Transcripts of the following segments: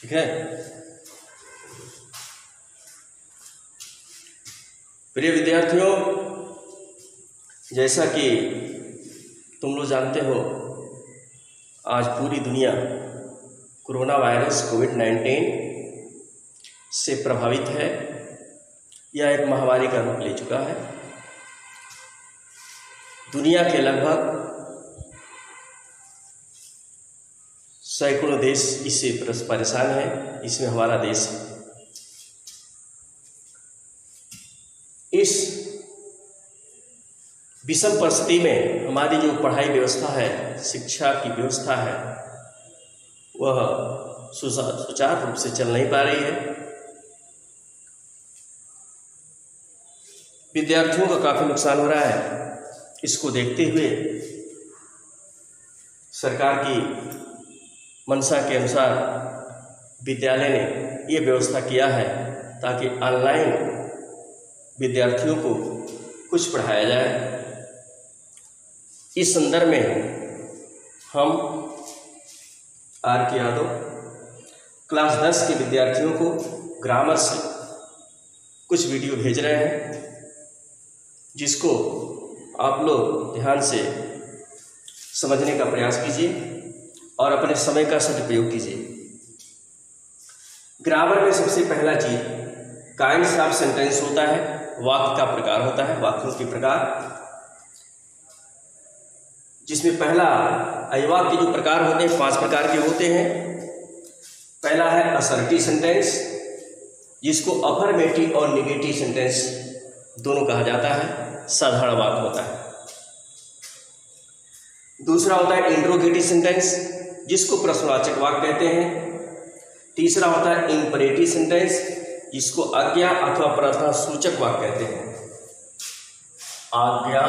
ठीक है। प्रिय विद्यार्थियों, जैसा कि तुम लोग जानते हो, आज पूरी दुनिया कोरोना वायरस कोविड-19 से प्रभावित है। यह एक महामारी का रूप ले चुका है। दुनिया के लगभग सैकड़ों देश इससे परेशान है, इसमें हमारा देश है। इस विषम परिस्थिति में हमारी जो पढ़ाई व्यवस्था है, शिक्षा की व्यवस्था है, वह सुचारू रूप से चल नहीं पा रही है। विद्यार्थियों का काफ़ी नुकसान हो रहा है। इसको देखते हुए सरकार की मंशा के अनुसार विद्यालय ने ये व्यवस्था किया है ताकि ऑनलाइन विद्यार्थियों को कुछ पढ़ाया जाए। इस संदर्भ में हम आर.के. यादव क्लास 10 के विद्यार्थियों को ग्रामर से कुछ वीडियो भेज रहे हैं, जिसको आप लोग ध्यान से समझने का प्रयास कीजिए और अपने समय का सदुपयोग कीजिए। ग्रामर में सबसे पहला चीज काइंड्स ऑफ सेंटेंस होता है, वाक्य का प्रकार होता है, वाक्यों के प्रकार, जिसमें पहला वाक्य जो प्रकार होते हैं 5 प्रकार के होते हैं। पहला है असर्टिव सेंटेंस, जिसको अफर्मेटिव और नेगेटिव सेंटेंस दोनों कहा जाता है, साधारण वाक्य होता है। दूसरा होता है इंट्रोगेटिव सेंटेंस, जिसको प्रश्नवाचक वाक्य कहते हैं। तीसरा होता है इंपरेटिव सेंटेंस, जिसको आज्ञा अथवा प्रार्थना सूचक वाक्य कहते हैं। आज्ञा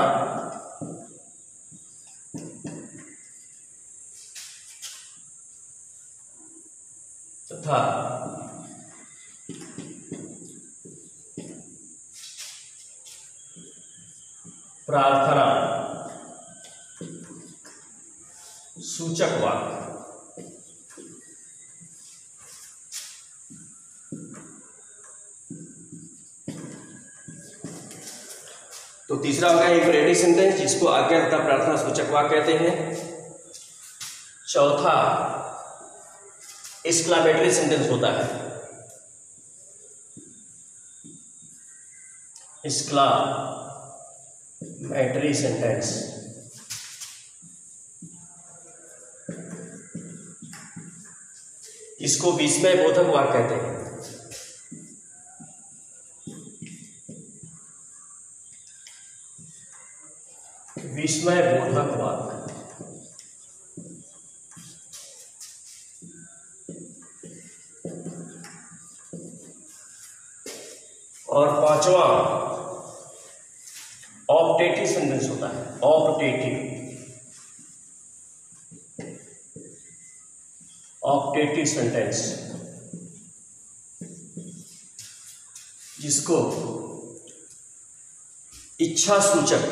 तथा प्रार्थना सूचक वाक्य। तो तीसरा होगा इंपरेटिव सेंटेंस, जिसको आज्ञा तथा प्रार्थना सूचक वाक्य कहते हैं। चौथा एक्सक्लेमेटरी सेंटेंस होता है, एक्सक्लेमेटरी सेंटेंस, इसको विस्मय बोधक वाक्य कहते हैं। विस्मय बोधक वाक्य। और पांचवा ऑप्टेटिव सेंटेंस होता है, ऑप्टेटिव सेंटेंस, जिसको इच्छा सूचक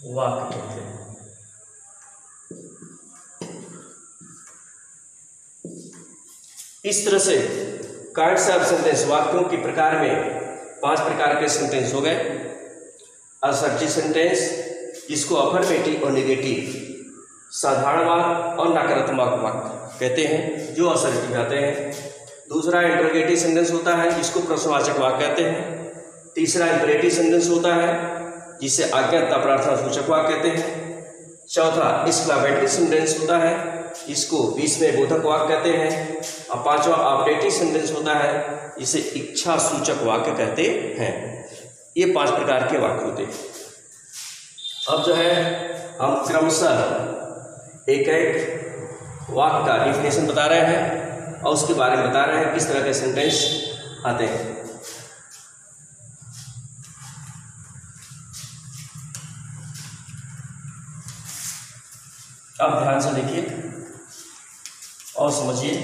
वाक्य कहते हैं। इस तरह से काइंड्स ऑफ सेंटेंस, वाक्यों के प्रकार में 5 प्रकार के सेंटेंस हो गए। असर्टिव सेंटेंस, जिसको अफर्मेटिव और नेगेटिव, साधारण वाक्य और नकारात्मक वाक्य कहते हैं, जो असर्टिव आते हैं। दूसरा इंट्रोगेटिव सेंटेंस होता है, जिसको प्रश्नवाचक वाक्य कहते हैं। तीसरा इंपरेटिव सेंटेंस होता है, जिसे आज्ञा तथा प्रार्थना सूचक वाक्य कहते हैं। चौथा एक्सक्लेमेटरी सेंटेंस होता है, इसको विस्मय बोधक वाक्य कहते हैं। और पांचवा ऑप्टेटिव सेंटेंस होता है, इसे इच्छा सूचक वाक्य कहते हैं। ये 5 प्रकार के वाक्य होते हैं। अब जो है हम क्रमशः एक एक वाक्य का डिफिनेशन बता रहे हैं और उसके बारे में बता रहे हैं किस तरह के सेंटेंस आते हैं। अब ध्यान से देखिए और समझिए।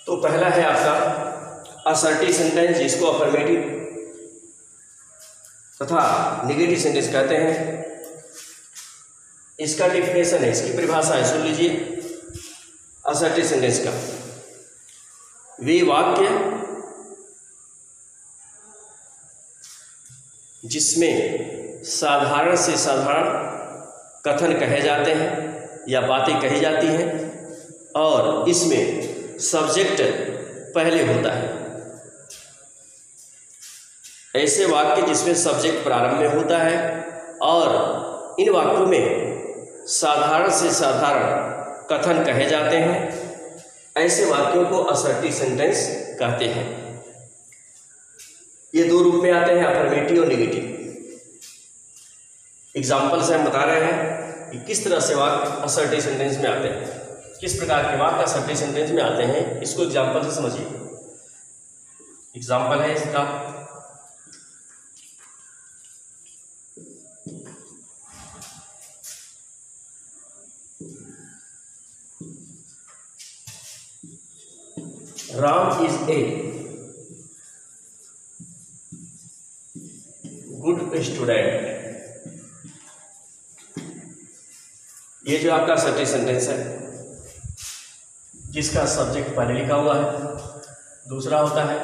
तो पहला है आपका असर्टिव सेंटेंस जिसको अफर्मेटिव तथा नेगेटिव सेंटेंस कहते हैं, इसका डिफिनेशन है, इसकी परिभाषा है, सुन लीजिए। असर्टिव सेंटेंस का वे वाक्य जिसमें साधारण से साधारण कथन कहे जाते हैं या बातें कही जाती हैं और इसमें सब्जेक्ट पहले होता है। ऐसे वाक्य जिसमें सब्जेक्ट प्रारंभ में होता है और इन वाक्यों में साधारण से साधारण कथन कहे जाते हैं, ऐसे वाक्यों को असर्टिव सेंटेंस कहते हैं। ये दो रूप में आते हैं, अफर्मेटिव और नेगेटिव। एग्जाम्पल से हम बता रहे हैं कि किस तरह से वाक्य असर्टिव सेंटेंस में आते हैं, किस प्रकार के वाक्य असर्टिव सेंटेंस में आते हैं, इसको एग्जाम्पल से समझिए। एग्जाम्पल है इसका, Ram is a good student. ये जो आपका असर्टिव सेंटेंस है जिसका सब्जेक्ट पहले लिखा हुआ है, दूसरा होता है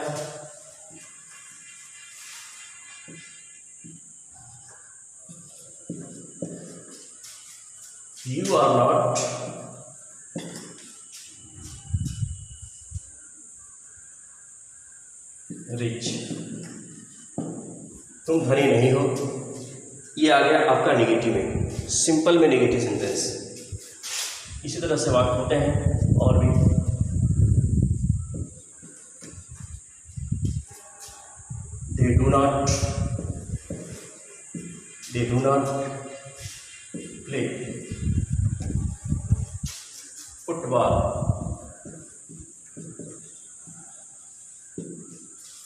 यू आर नॉट रिच, तुम धनी नहीं हो। ये आ गया आपका नेगेटिव में, सिंपल में नेगेटिव सेंटेंस। इसी तरह से वाक्य होते हैं और भी। They do not play football,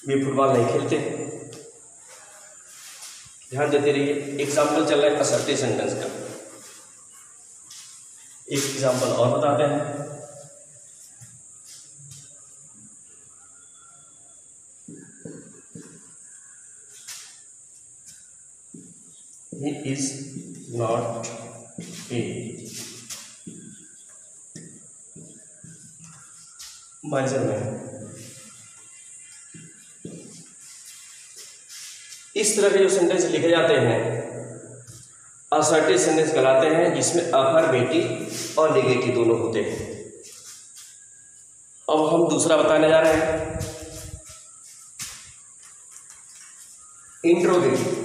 way football नहीं खेलते। ध्यान देते रहिए। एग्जाम्पल चल रहा है असर्टिव सेंटेंस का। एक एग्जाम्पल और बताते हैं। He is not a measurement। इस तरह के जो सेंटेंस लिखे जाते हैं असर्टिव सेंटेंस कहलाते हैं, जिसमें अफर्मेटिव और नेगेटिव दोनों होते हैं। अब हम दूसरा बताने जा रहे हैं, इंट्रोगेटिव।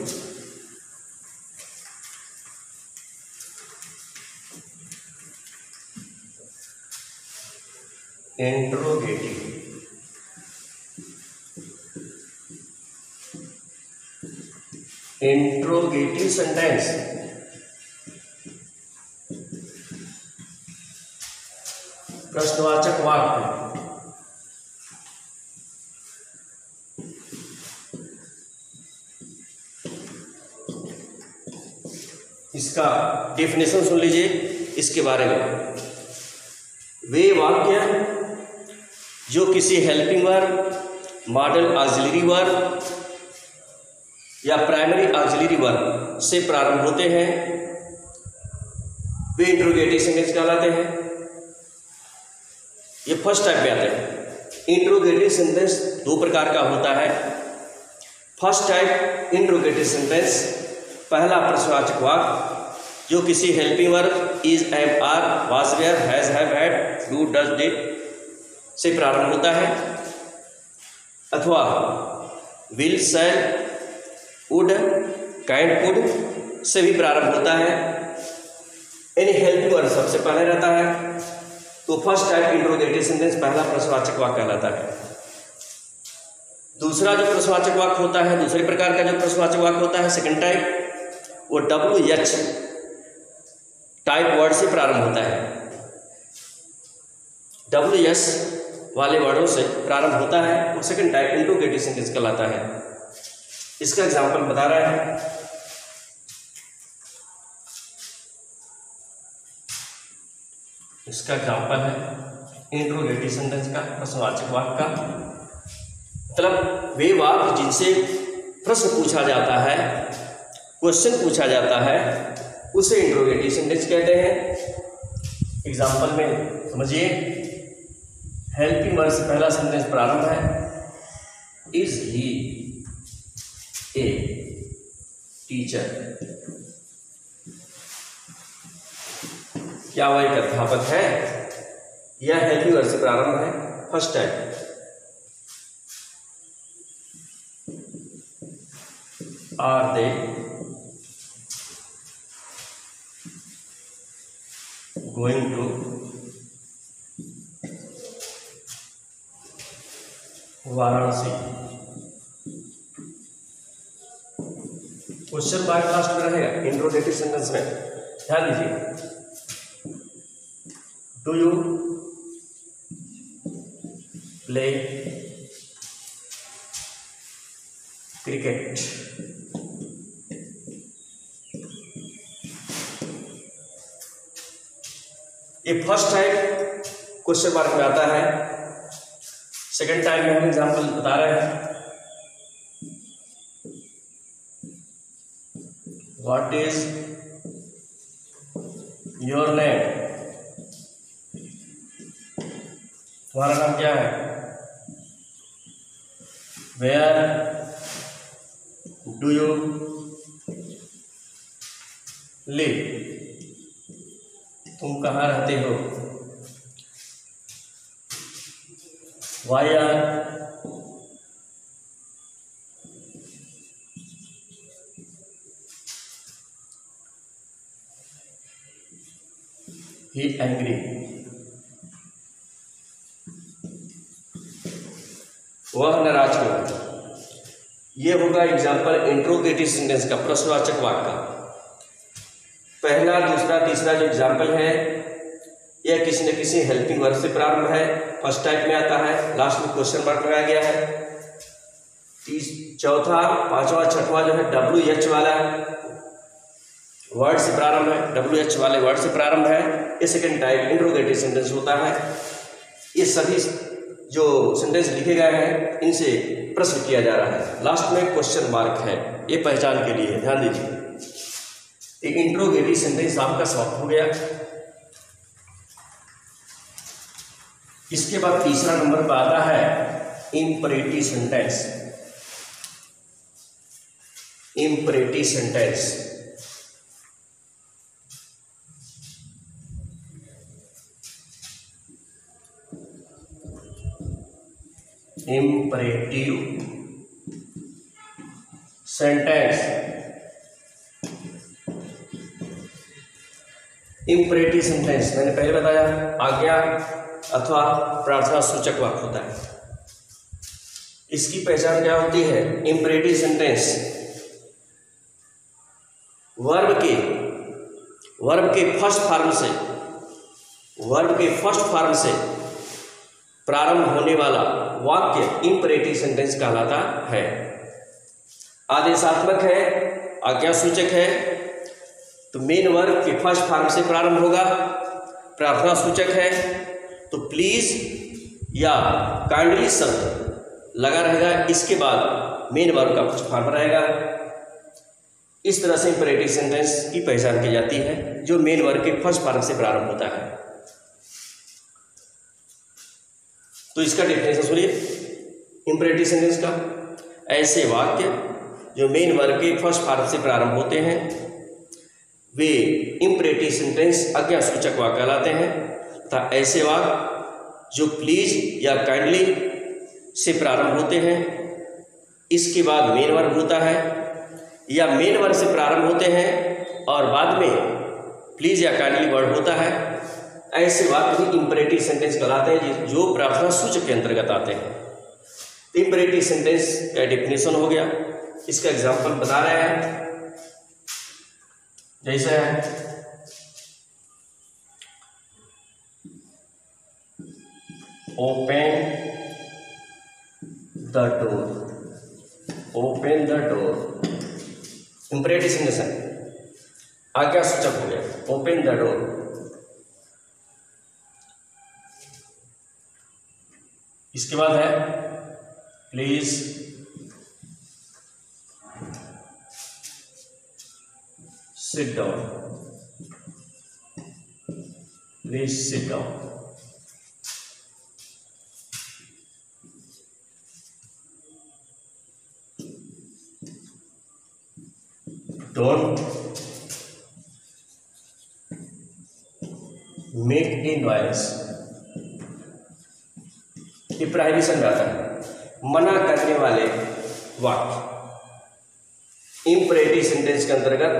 इंट्रोगेटिव सेंटेंस प्रश्नवाचक वाक्य इसका डेफिनेशन सुन लीजिए इसके बारे में। वे वाक्य जो किसी helping verb, model auxiliary verb या प्राइमरी ऑक्सिलरी वर्ब से प्रारंभ होते हैं, वे इंट्रोगेटिव सेंटेंस कहलाते हैं। ये फर्स्ट टाइप में आते हैं। इंट्रोगेटिव सेंटेंस दो प्रकार का होता है। फर्स्ट टाइप इंट्रोगेटिव सेंटेंस, पहला प्रश्नवाचक वाक्य जो किसी helping verb is, am, are, was, were, has, have, had, do, does, did से प्रारंभ होता है, अथवा will, shall, would, can, could से भी प्रारंभ होता है। यानी हेल्पिंग वर्ब सबसे पहले रहता है, तो फर्स्ट टाइप इंट्रोगेटिव सेंटेंस पहला प्रश्नवाचक वाक्य कहलाता है। दूसरा जो प्रश्नवाचक वाक्य होता है, दूसरे प्रकार का जो प्रश्नवाचक वाक्य होता है सेकंड टाइप, वो WH टाइप वर्ड से प्रारंभ होता है। WH वाले वर्डों से प्रारंभ होता है, वो सेकंड टाइप इंट्रोगेटिव सेंटेंस कहलाता है। इसका एग्जाम्पल बता रहा है, इसका एग्जाम्पल है इंट्रोगेटिव सेंटेंस का, प्रश्नवाचक वाक्य का। मतलब वे वाक्य जिनसे प्रश्न पूछा जाता है, क्वेश्चन पूछा जाता है, उसे इंट्रोगेटिव सेंटेंस कहते हैं। एग्जाम्पल में समझिए, हेल्पिंग वर्ब से पहला सेंटेंस प्रारंभ है, इज ही ए टीचर, क्या वह एक अध्यापक है? यह हेल्पिंग वर्ब से प्रारंभ है, first time. Are they going to Varanasi? Question mark last में रहेगा इंट्रोगेटिव सेंटेंस में, ध्यान दीजिए। Do you play cricket? ये फर्स्ट टाइम क्वेश्चन मार्क में आता है, सेकंड टाइम में हम एग्जाम्पल बता रहे हैं। What is your name? तुम्हारा नाम क्या है? Where do you live? तुम कहाँ रहते हो? Why are he angry? वह नाराज क्यों? ये होगा एग्जाम्पल इंट्रोगेटिव सेंटेंस का, प्रश्नवाचक वाक्य का। पहला, दूसरा, तीसरा जो एग्जाम्पल है यह किसी न किसी हेल्पिंग वर्ब से प्रारंभ है, फर्स्ट टाइप में आता है, लास्ट में क्वेश्चन मार्क लगाया गया है। चौथा, पांचवा, छठवां जो है WH वाला वर्ड से प्रारंभ है, WH वाले वर्ड से प्रारंभ है। ये सेकेंड टाइप इंट्रोगेटिव सेंटेंस होता है। ये सभी जो सेंटेंस लिखे गए हैं इनसे प्रश्न किया जा रहा है, लास्ट में क्वेश्चन मार्क है, ये पहचान के लिए ध्यान दीजिए। इंट्रोगेटिव सेंटेंस आपका समाप्त हो गया। इसके बाद तीसरा नंबर पर आता है imperative sentence. Imperative sentence imperative sentence. Imperative sentence मैंने पहले बताया आज्ञा अथवा प्रार्थना सूचक वाक्य होता है। इसकी पहचान क्या होती है? इंपरेटिव सेंटेंस वर्ब के फर्स्ट फॉर्म से प्रारंभ होने वाला वाक्य इंपरेटिव सेंटेंस कहलाता है। आदेशात्मक है, आज्ञा सूचक है, तो मेन वर्ब के फर्स्ट फॉर्म से प्रारंभ होगा। प्रार्थना सूचक है तो प्लीज या काइंडली शब्द लगा रहेगा, इसके बाद मेन वर्ब का फर्स्ट फॉर्म रहेगा। इस तरह से इंपरेटिव सेंटेंस की पहचान की जाती है जो मेन वर्ब के फर्स्ट फॉर्म से प्रारंभ होता है। तो इसका डेफिनेशन सुनिए इंपरेटिव सेंटेंस का। ऐसे वाक्य जो मेन वर्ब के फर्स्ट फॉर्म से प्रारंभ होते हैं वे इंपरेटिव सेंटेंस आज्ञा सूचक वाक्य कहलाते हैं, तथा ऐसे वाक्य जो प्लीज या काइंडली से प्रारंभ होते हैं, इसके बाद मेन वर्ब होता है, या मेन वर्ब से प्रारंभ होते हैं और बाद में प्लीज या काइंडली वर्ड होता है, ऐसे वाक्य भी इंपरेटिव सेंटेंस कहलाते हैं जो प्रार्थना सूचक के अंतर्गत आते हैं। तो इंपरेटिव सेंटेंस का डेफिनेशन हो गया। इसका एग्जाम्पल बता रहे हैं, जैसे है open the door. Open the door imperative sentence है, आज्ञा सूचक हो गया ओपन द डोर। इसके बाद है please sit down, please sit down. Don't make a noise, ये प्रोहिबिशन में आता है, मना करने वाले वाक्य। इंपरेटिव सेंटेंस के अंतर्गत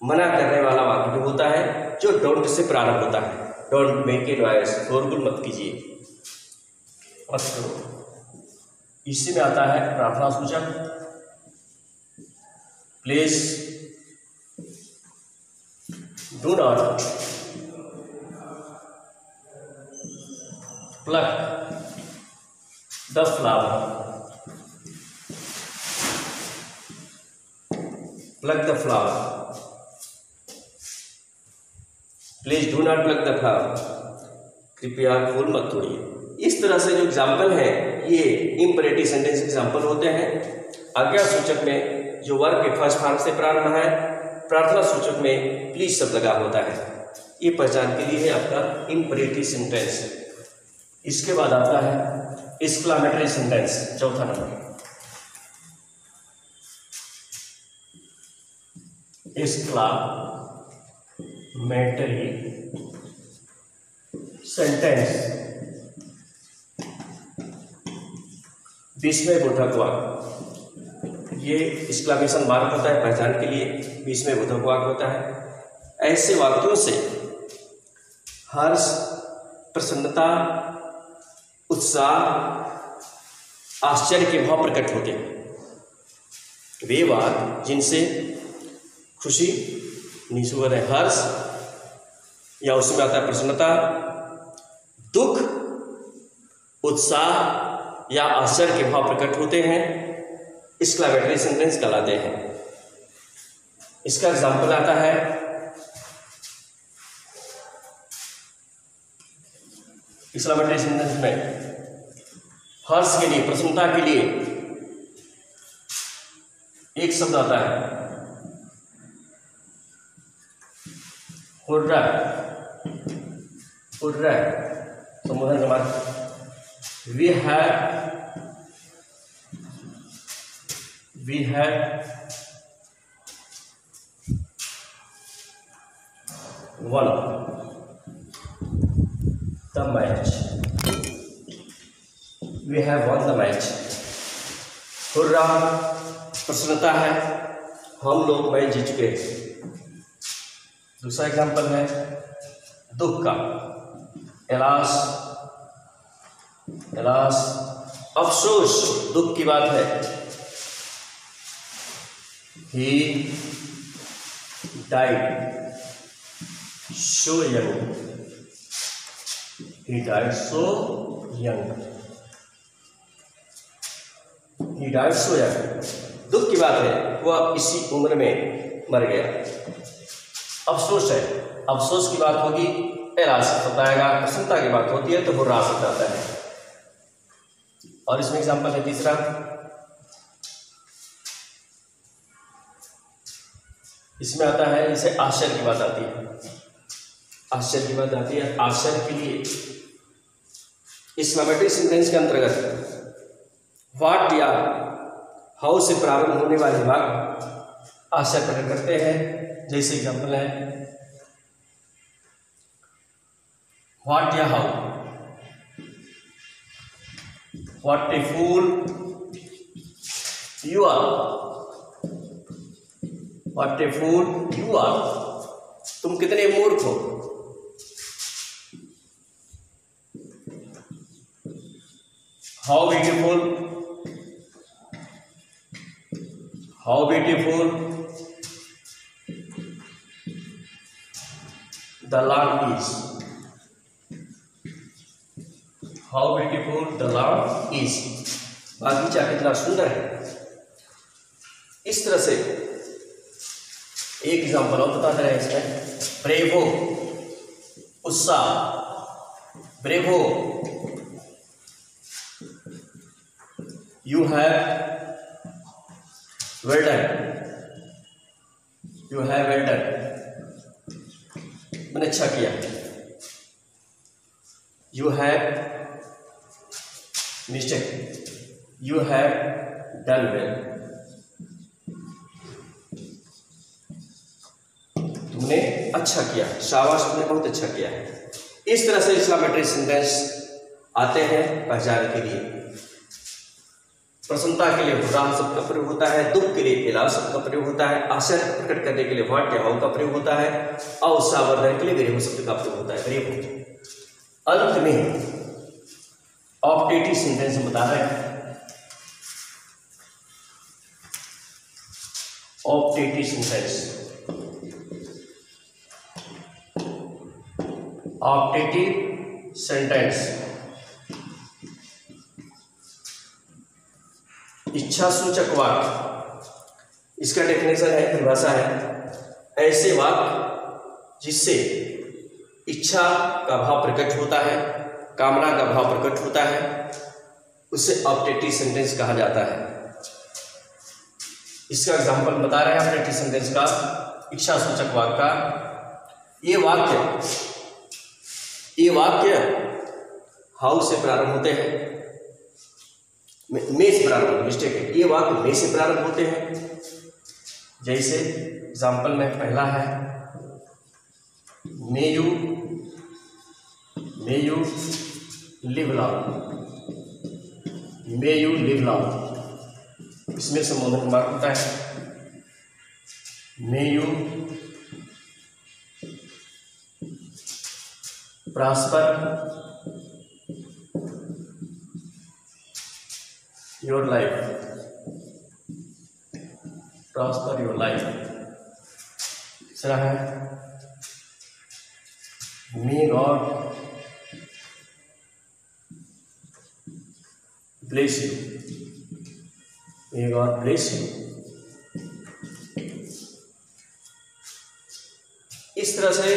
मना करने वाला वाक्य जो होता है जो डोंट से प्रारंभ होता है। डोंट मेक ए नॉइज, शोरगुल मत कीजिए, मत करो। इसी में आता है प्रार्थना सूचक, please do not pluck the flower, pluck the flower, please do not pluck the flower, कृपया फूल मत तोड़िए। इस तरह से जो एग्जाम्पल है ये इंपरेटिव सेंटेंस एग्जाम्पल होते हैं। आज्ञा सूचक में जो वर्ब के फर्स्ट फॉर्म से प्रारंभ है, प्रार्थना सूचक में प्लीज शब्द लगा होता है। ये पहचान के लिए है आपका इंपरेटिव सेंटेंस। इसके बाद आता है एक्सक्लामेटरी सेंटेंस, चौथा नंबर। एक्सक्लामेटरी सेंटेंस, विस्मयबोधक वाक्य। ये एक्सक्लामेशन मार्क होता है पहचान के लिए, विस्मयबोधक वाक्य होता है। ऐसे वाक्यों से हर्ष, प्रसन्नता, उत्साह, आश्चर्य के भाव प्रकट होते हैं। वे वाक्य जिनसे खुशी, निःसुवद है हर्ष, या उसमें आता है प्रसन्नता, दुख, उत्साह या आश्चर्य के भाव प्रकट होते हैं, एक्सक्लामेटरी सेंटेंस कहलाते हैं। इसका एग्जाम्पल आता है एक्सक्लामेटरी सेंटेंस में हर्ष के लिए, प्रसन्नता के लिए एक शब्द आता है हुर्रा, हुर्रा संबोधन के बाद we have won the match, we have won the match. Hurrah प्रसन्नता है, हम लोग मैच जीत चुके हैं। दूसरा एग्जाम्पल है दुख का, एलास, एलास अफसोस, दुख की बात है। He died so young, he died so young, he died so young, दुख की बात है, वह इसी उम्र में मर गया। अफसोस है, अफसोस की बात होगी एलास बताएगा, प्रसन्नता की बात होती है तो हुर्रा बताता है। और इसमें एग्जाम्पल है तीसरा, इसमें आता है इसे आश्चर्य की बात आती है, आश्चर्य की बात आती है। आश्चर्य के लिए एक्सक्लामेटरी सेंटेंस के अंतर्गत व्हाट या हाउ से प्रारंभ होने वाले वाक्य आश्चर्य प्रकट करते हैं। जैसे एग्जाम्पल है व्हाट या how, what a fool you are, what a fool you are, तुम कितने मूर्ख हो। How beautiful, how beautiful the lord is, how beautiful the lord is, बागीचा कितना सुंदर है। इस तरह से एक एग्जाम्पल और बताते रहे इसमें, ब्रेवो उत्साह, bravo you have well done, you have well done, मैंने अच्छा किया। You have mistake, you have done well, तुमने अच्छा किया, शाबाश तुमने बहुत अच्छा किया है। इस तरह से एक्सक्लेमेटरी सेंटेंस आते हैं पहचान के लिए। प्रसन्नता के लिए हुर्राम शब्द का प्रयोग होता है, दुख के लिए इलाज शब्द का प्रयोग होता है, आश्चर्य प्रकट करने के लिए व्हाट या हाउ का प्रयोग होता है, और उत्साहवर्धन के लिए वेरी शब्द का प्रयोग होता है, वेरी। अंत में ऑप्टेटिव सेंटेंस बता रहे हैं। ऑप्टेटिव सेंटेंस, ऑप्टेटिव सेंटेंस इच्छा सूचक वाक्य, इसका डेफिनेशन है, परिभाषा है, ऐसे वाक्य जिससे इच्छा का भाव प्रकट होता है, कामना का भाव प्रकट होता है, उसे ऑप्टेटिव सेंटेंस कहा जाता है। इसका एग्जांपल बता रहे हैं ऑप्टेटिव सेंटेंस का, इच्छा सूचक वाक्य का। ये वाक्य हाउ से प्रारंभ होते हैं, में से प्रारंभ, मिस्टेक है, ये वाक्य में से प्रारंभ होते हैं। जैसे एग्जाम्पल में पहला है may you live long, may you live long, इसमें संबोधन मार्ग होता है। May you prosper your life, prosper your life. तीसरा है may God bless you, may God bless you. इस तरह से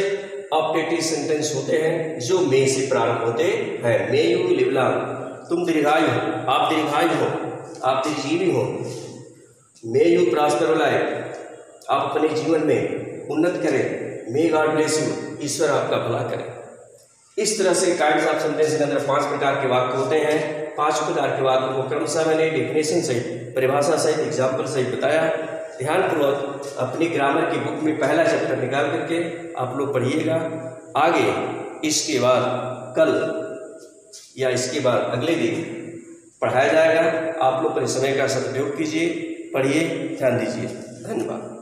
ऑप्टेटिव सेंटेंस होते हैं जो मे से प्रारंभ होते हैं। मे यू लिव लॉन्ग, तुम दीर्घायु हो, आप दीर्घायु हो, आप दीर्घजीवी हो। मे यू प्रॉस्पर लाइफ, आप अपने जीवन में उन्नत करें। मे गॉड ब्लेस यू, ईश्वर आपका भला करे। इस तरह से काइंड्स ऑफ सेंटेंस के अंदर 5 प्रकार के वाक्य होते हैं। 5 प्रकार के वाक्य को क्रमशः मैंने डेफिनेशन सहित, परिभाषा सहित, एग्जाम्पल सहित बताया। ध्यानपूर्वक अपनी ग्रामर की बुक में पहला चैप्टर निकाल करके आप लोग पढ़िएगा। आगे इसके बाद कल या इसके बाद अगले दिन पढ़ाया जाएगा। आप लोग अपने समय का सदुपयोग कीजिए, पढ़िए, ध्यान दीजिए। धन्यवाद।